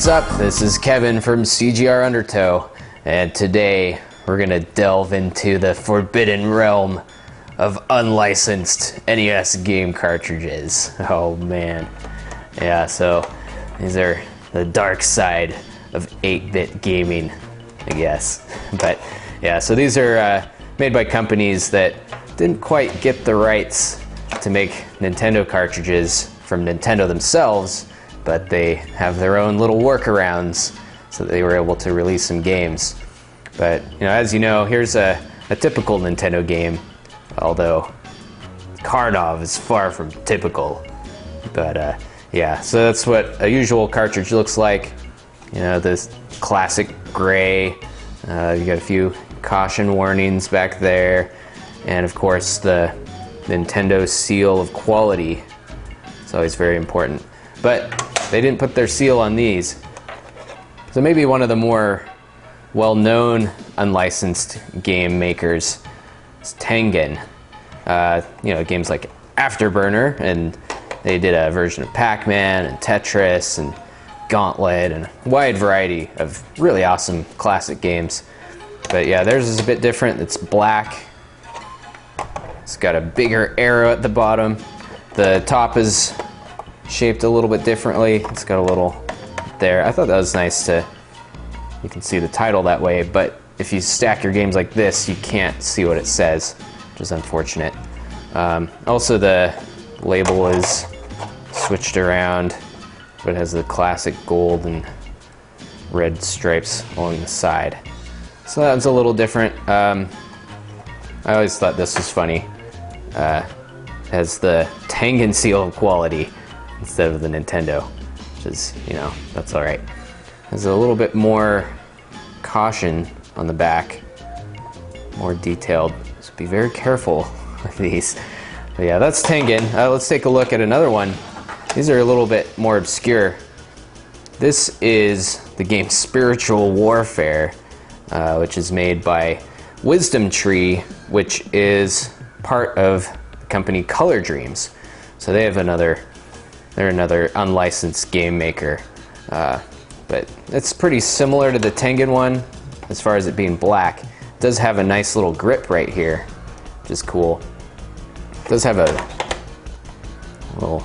What's up? This is Kevin from CGR Undertow, and today we're gonna delve into the forbidden realm of unlicensed NES game cartridges. Oh man. Yeah, so these are the dark side of 8-bit gaming, I guess. But yeah, so these are made by companies that didn't quite get the rights to make Nintendo cartridges from Nintendo themselves, but they have their own little workarounds so that they were able to release some games. But as you know, here's a typical Nintendo game, although Karnov is far from typical. But yeah, so that's what a usual cartridge looks like. This classic gray. You got a few caution warnings back there, and of course the Nintendo seal of quality. It's always very important. But they didn't put their seal on these. So maybe one of the more well-known unlicensed game makers is Tengen. Games like Afterburner, and they did a version of Pac-Man and Tetris and Gauntlet and a wide variety of really awesome classic games. But yeah, theirs is a bit different. It's black. It's got a bigger arrow at the bottom. The top is shaped a little bit differently. It's got a little there. I thought that was nice you can see the title that way, but if you stack your games like this, you can't see what it says, which is unfortunate. Also, the label is switched around, but it has the classic gold and red stripes along the side. So that's a little different. I always thought this was funny. It has the Tengen seal of quality instead of the Nintendo, which is, that's all right. There's a little bit more caution on the back, more detailed, so be very careful with these. But yeah, that's Tengen. Let's take a look at another one. These are a little bit more obscure. This is the game Spiritual Warfare, which is made by Wisdom Tree, which is part of the company Color Dreams. So they have they're another unlicensed game maker. But it's pretty similar to the Tengen one as far as it being black. It does have a nice little grip right here, which is cool. It does have a little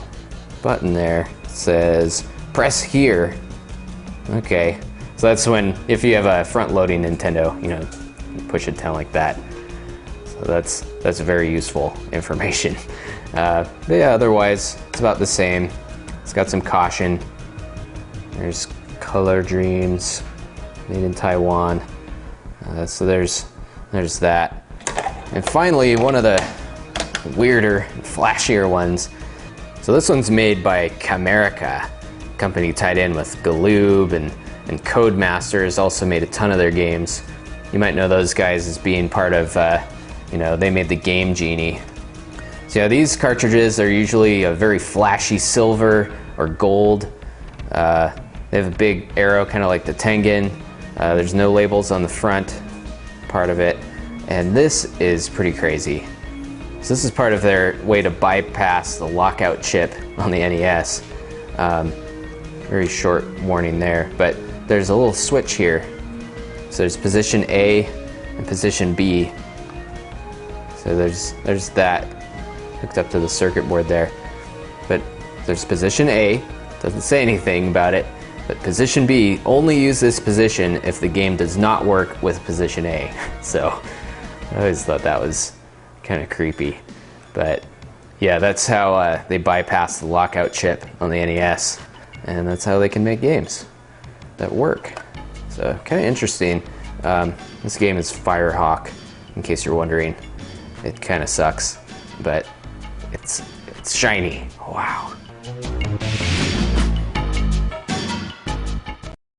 button there. It says press here. Okay, so that's if you have a front-loading Nintendo, you push it down like that. So that's very useful information. But yeah, otherwise it's about the same. It's got some caution. There's Color Dreams, made in Taiwan. So there's that. And finally, one of the weirder, flashier ones. So this one's made by Camerica, company tied in with Galoob and Codemasters. Also made a ton of their games. You might know those guys as being part of, they made the Game Genie. So yeah, these cartridges are usually a very flashy silver or gold. They have a big arrow, kind of like the Tengen. There's no labels on the front part of it. And this is pretty crazy. So this is part of their way to bypass the lockout chip on the NES. Very short warning there, but there's a little switch here. So there's position A and position B. So there's that hooked up to the circuit board there. But there's position A, doesn't say anything about it, but position B, only use this position if the game does not work with position A. So I always thought that was kind of creepy. But yeah, that's how they bypass the lockout chip on the NES, and that's how they can make games that work. So kind of interesting. This game is Firehawk, in case you're wondering. It kind of sucks, but it's shiny. Wow.